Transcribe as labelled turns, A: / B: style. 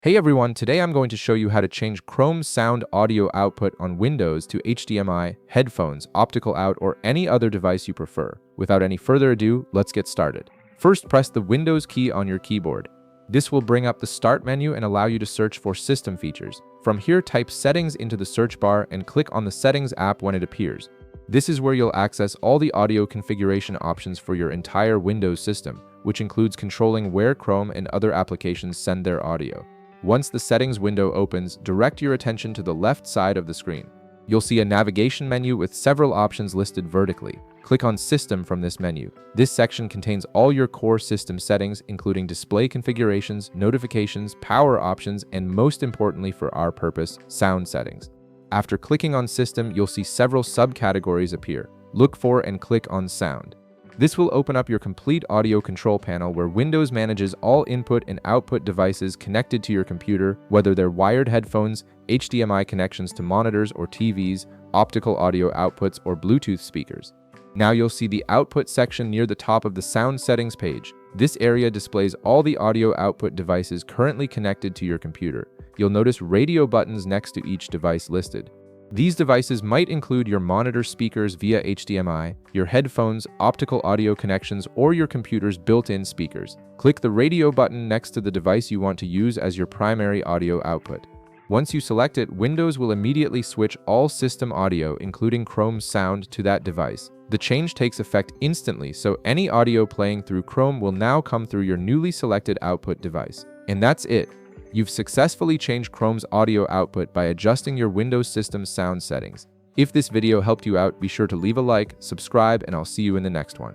A: Hey everyone, today I'm going to show you how to change Chrome's sound audio output on Windows to HDMI, headphones, optical out, or any other device you prefer. Without any further ado, let's get started. First, press the Windows key on your keyboard. This will bring up the Start menu and allow you to search for system features. From here, type Settings into the search bar and click on the Settings app when it appears. This is where you'll access all the audio configuration options for your entire Windows system, which includes controlling where Chrome and other applications send their audio. Once the settings window opens, direct your attention to the left side of the screen. You'll see a navigation menu with several options listed vertically. Click on System from this menu. This section contains all your core system settings, including display configurations, notifications, power options, and most importantly for our purpose, sound settings. After clicking on System, you'll see several subcategories appear. Look for and click on Sound. This will open up your complete audio control panel where Windows manages all input and output devices connected to your computer, whether they're wired headphones, HDMI connections to monitors or TVs, optical audio outputs, or Bluetooth speakers. Now you'll see the Output section near the top of the Sound Settings page. This area displays all the audio output devices currently connected to your computer. You'll notice radio buttons next to each device listed. These devices might include your monitor speakers via HDMI, your headphones, optical audio connections, or your computer's built-in speakers. Click the radio button next to the device you want to use as your primary audio output. Once you select it, Windows will immediately switch all system audio, including Chrome's sound, to that device. The change takes effect instantly, so any audio playing through Chrome will now come through your newly selected output device. And that's it. You've successfully changed Chrome's audio output by adjusting your Windows system's sound settings. If this video helped you out, be sure to leave a like, subscribe, and I'll see you in the next one.